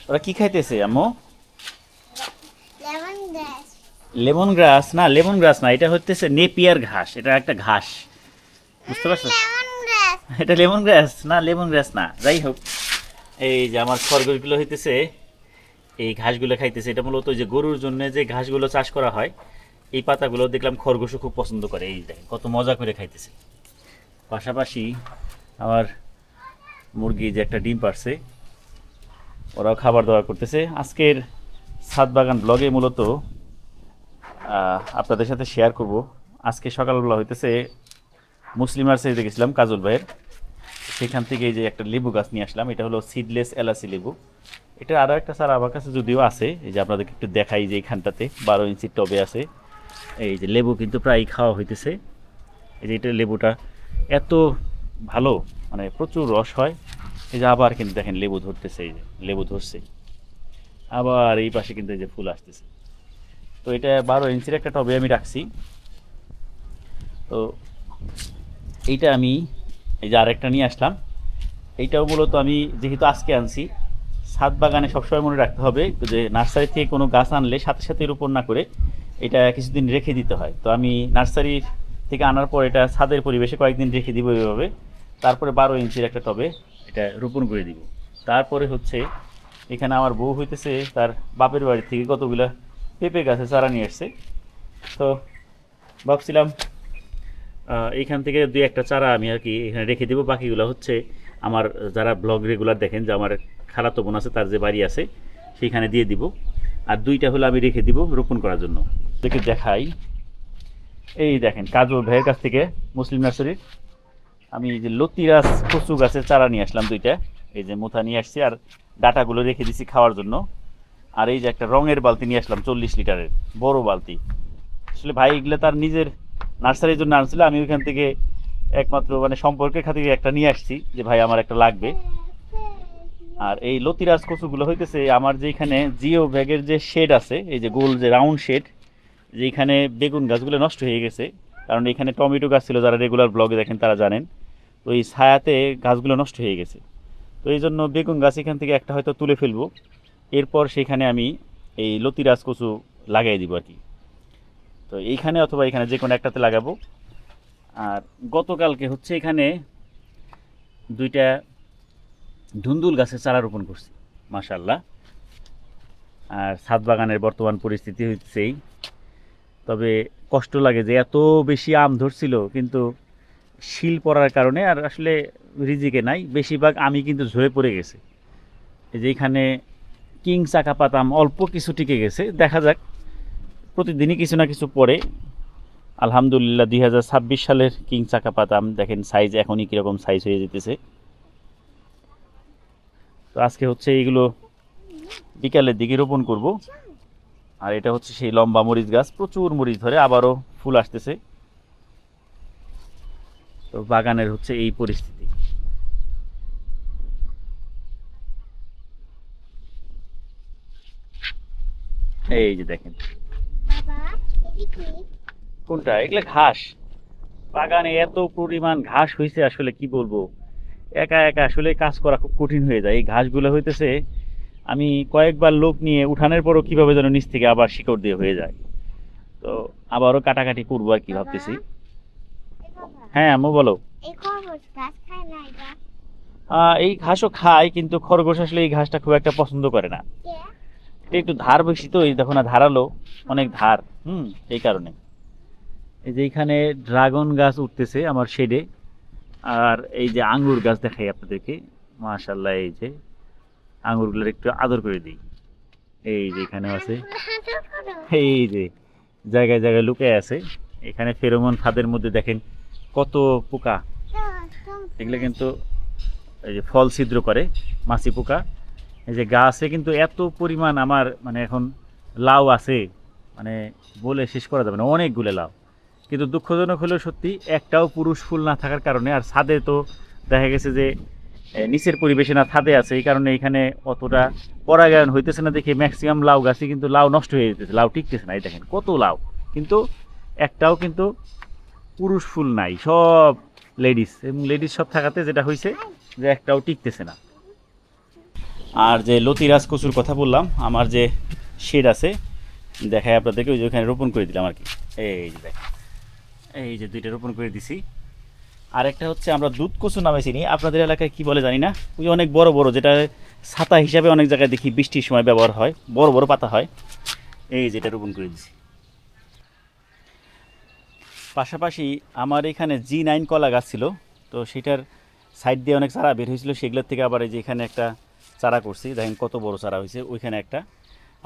ওরা কি খাইতেছে আম্মু? লেমন গ্রাস। লেমন গ্রাস না, লেমন গ্রাস না, এটা হচ্ছে নেপিয়ার ঘাস, এটা একটা ঘাস, বুঝতে পারছো? লেমন গ্রাস। এটা লেমন গ্রাস না, লেমন গ্রাস না, যাই হোক। এই যে আমার খরগোশগুলো হইতেছে এই ঘাসগুলো খাইতেছে। এটা মূলত ওই যে গরুর জন্য যে ঘাসগুলো চাষ করা হয়, এই পাতাগুলো দেখলাম খরগোশও খুব পছন্দ করে। এই দেখেন কত মজা করে খাইতেছে। পাশাপাশি আমার মুরগি যে একটা ডিম পারছে, ওরাও খাবার দাবার করতেছে। আজকের ছাদ বাগান ব্লগে মূলত আপনাদের সাথে শেয়ার করব। আজকে সকালবেলা হইতেছে মুসলিম নার্সারিতে গেছিলাম কাজল ভাইয়ের, সেখান থেকে এই যে একটা লেবু গাছ নিয়ে আসলাম। এটা হলো সিডলেস এলাচি লেবু। এটা আরও একটা চারা আমার কাছে যদিও আছে, এই যে আপনাদেরকে একটু দেখাই যে এইখানটাতে 12 ইঞ্চির টবে আছে। এই যে লেবু কিন্তু প্রায় খাওয়া হইতেছে। এই যে এটা লেবুটা এত ভালো, মানে প্রচুর রস হয়। এই যে আবার কিন্তু দেখেন লেবু ধরতেছে, এই যে লেবু ধরছে, আবার এই পাশে কিন্তু এই যে ফুল আসতেছে। তো এটা 12 ইঞ্চির একটা টবে আমি রাখছি। তো এইটা আমি এই যে আরেকটা নিয়ে আসলাম। এইটাও মূলত আমি যেহেতু আজকে আনছি, ছাদ বাগানে সবসময় মনে রাখতে হবে যে নার্সারি থেকে কোনো গাছ আনলে সাথে সাথে রোপণ না করে এটা কিছুদিন রেখে দিতে হয়। তো আমি নার্সারি থেকে আনার পর এটা ছাদের পরিবেশে কয়েকদিন রেখে দিব এইভাবে, তারপরে 12 ইঞ্চির একটা টবে এটা রোপণ করে দিব। তারপরে হচ্ছে এখানে আমার বউ হইতেছে তার বাপের বাড়ি থেকে কতগুলা পেঁপে গাছে চারা নিয়ে আসছে। তো ভাবছিলাম এইখান থেকে দুই একটা চারা আমি আর কি এখানে রেখে দেবো। বাকিগুলো হচ্ছে আমার যারা ব্লগ রেগুলার দেখেন, যে আমার খালাতো বোন আছে তার যে বাড়ি আছে সেইখানে দিয়ে দিব। আর দুইটা হলো আমি রেখে দিব রোপণ করার জন্য। দেখে দেখাই, এই দেখেন কাজল ভাইয়ের কাছ থেকে মুসলিম নার্সারির আমি এই যে লতিরাজ কচু গাছের চারা নিয়ে আসলাম দুইটা। এই যে মোথা নিয়ে আসছি আর ডাটাগুলো রেখে দিছি খাওয়ার জন্য। আর এই যে একটা রঙের বালতি নিয়ে আসলাম 40 লিটারের বড় বালতি। আসলে ভাই এগুলো তার নিজের নার্সারির জন্য আনছিল, আমি ওইখান থেকে একমাত্র মানে সম্পর্কের খাতিরে একটা নিয়ে আসছি যে ভাই আমার একটা লাগবে। আর এই লতিরাজ কচুগুলো হইতেছে আমার যেখানে জিও ব্যাগের যে শেড আছে, এই যে গোল যে রাউন্ড শেড, যেখানে বেগুন গাছগুলো নষ্ট হয়ে গেছে, কারণ এখানে টমেটো গাছ ছিল, যারা রেগুলার ব্লগে দেখেন তারা জানেন। তো এই ছায়াতে গাছগুলো নষ্ট হয়ে গেছে। তো এই জন্য বেগুন গাছ এখান থেকে একটা হয়তো তুলে ফেলবো, এরপর সেখানে আমি এই লতিরাজ কচু লাগাই দিব আর কি। তো এইখানে অথবা এখানে যে কোনো একটাতে লাগাবো। আর গতকালকে হচ্ছে এখানে দুইটা ধুন্দুল গাছের চারা রোপণ করছি, মাশাল্লাহ। আর ছাদ বাগানের বর্তমান পরিস্থিতি হচ্ছে এই, তবে কষ্ট লাগে যে এত বেশি আম ধরছিল, কিন্তু শিল পড়ার কারণে আর আসলে রিজিকে নাই, বেশিরভাগ আমি কিন্তু ঝরে পড়ে গেছে। এই যে এখানে কিং চাকা পাতাম অল্প কিছু টিকে গেছে, দেখা যাক, প্রতিদিনই কিছু না কিছু পড়ে। আলহামদুলিল্লাহ 2026 সালের কিং চাকা পাতাম দেখেন সাইজ এখনই কীরকম সাইজ হয়ে যেতেছে। তো আজকে হচ্ছে এইগুলো বিকালের দিকে রোপণ করব। আর এটা হচ্ছে সেই লম্বা মরিচ গাছ, প্রচুর মরিচ ধরে, আবারও ফুল আসতেছে। তো বাগানের হচ্ছে এই পরিস্থিতি। এই যে দেখেন বাবা, এটা কি? কোনটা, এগুলো ঘাস। বাগানে এত পরিমাণ ঘাস হয়েছে, আসলে কি বলবো, একা একা আসলে কাজ করা খুব কঠিন হয়ে যায়। এই ঘাসগুলো হইতেছে আমি কয়েকবার লোক নিয়ে উঠানোর পরও কিভাবে যেন নিচ থেকে আবার শিকড় দিয়ে হয়ে যায়। তো আবারও কাটাকাটি করবো আর কি বাবা, ভাবতেছি। এ বাবা, হ্যাঁ আম্মু বলো। এই খরগোশ গাছ খায় না এটা? এই ঘাসও খায়, কিন্তু খরগোশ আসলে এই ঘাসটা খুব একটা পছন্দ করে না। কে? এটা একটু ধার বেশি, তো এই দেখো না ধারালো, অনেক ধার। এই কারণে। এই যে এইখানে ড্রাগন গাছ উঠতেছে আমার শেডে। আর এই যে আঙ্গুর গাছ দেখাই আপনাদেরকে, মাশাল্লাহ। এই যে আঙ্গুরগুলোর একটু আদর করে দিই। এই যে এখানে আছে, আদর করো। এই যে জায়গায় জায়গায় লুকিয়ে আছে। এখানে ফেরোমন ফাঁদের মধ্যে দেখেন কত পোকা। এগুলো কিন্তু এই যে ফল ছিদ্র করে, মাছি পোকা। এই যে গাছে কিন্তু এত পরিমাণ আমার মানে এখন লাউ আছে, মানে বলে শেষ করা যাবে না, অনেকগুলো লাউ। কিন্তু দুঃখজনক হলেও সত্যি, একটাও পুরুষ ফুল না থাকার কারণে। আর ছাদে তো দেখা গেছে যে নিচের পরিবেশে না ছাদে আছে, এই কারণে এখানে অতটা পরাগায়ন হইতেছে না দেখে ম্যাক্সিমাম লাউ গাছই কিন্তু লাউ নষ্ট হয়ে যেতেছে, লাউ টিকতেছে না। এই দেখেন কত লাউ, কিন্তু একটাও কিন্তু পুরুষ ফুল নাই, সব লেডিস। এবং লেডিস সব থাকাতে যেটা হয়েছে যে একটাও টিকতেছে না। আর যে লতিরাজ কচুর কথা বললাম, আমার যে শেড আছে দেখায় আপনাদেরকে, ওই যে ওখানে রোপণ করে দিলাম আর কি। এই যে দেখ, এই যে দুইটা রোপণ করে দিছি। আর একটা হচ্ছে আমরা দুধ কচু নামে চিনি, আপনাদের এলাকায় কি বলে জানি না, ওই অনেক বড় বড়, যেটা ছাতা হিসাবে অনেক জায়গায় দেখি বৃষ্টির সময় ব্যবহার হয়, বড় বড় পাতা হয়, এই যেটা রোপণ করে দিছি। পাশাপাশি আমার এখানে G9 কলা গাছ ছিল, তো সেটার সাইড দিয়ে অনেক চারা বের হয়েছিল, সেগুলোর থেকে আবার এই যে এখানে একটা চারা করছি, দেখেন কত বড় চারা হয়েছে ওইখানে একটা।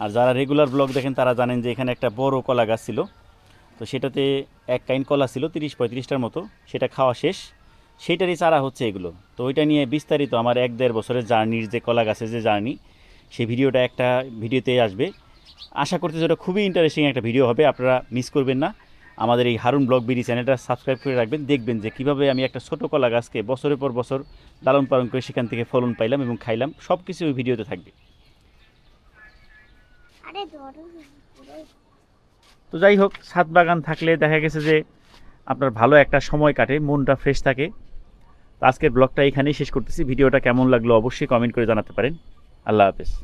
আর যারা রেগুলার ব্লগ দেখেন তারা জানেন যে এখানে একটা বড় কলা গাছ ছিল, তো সেটাতে এক কাইন কলা ছিল 30-35টার মতো, সেটা খাওয়া শেষ, সেইটারই চারা হচ্ছে এগুলো। তো ওইটা নিয়ে বিস্তারিত আমার 1-1.5 বছরের জার্নির যে কলা গাছের যে জার্নি, সেই ভিডিওটা একটা ভিডিওতে আসবে। আশা করতেছি ওটা খুবই ইন্টারেস্টিং একটা ভিডিও হবে, আপনারা মিস করবেন না। আমাদের এই হারুন ব্লগ বিডি চ্যানেলটা সাবস্ক্রাইব করে রাখবেন, দেখবেন যে কীভাবে আমি একটা ছোটো কলা গাছকে বছরের পর বছর লালন পালন করে সেখান থেকে ফলন পাইলাম এবং খাইলাম, সব কিছু ওই ভিডিওতে থাকবে। আরে ধরো তো যাই হোক, ছাদ বাগান থাকলে দেখা গেছে যে আপনার ভালো একটা সময় কাটে, মনটা ফ্রেশ থাকে। তো আজকের ব্লগটা এখানেই শেষ করতেছি। ভিডিওটা কেমন লাগলো অবশ্যই কমেন্ট করে জানাতে পারেন। আল্লাহ হাফেজ।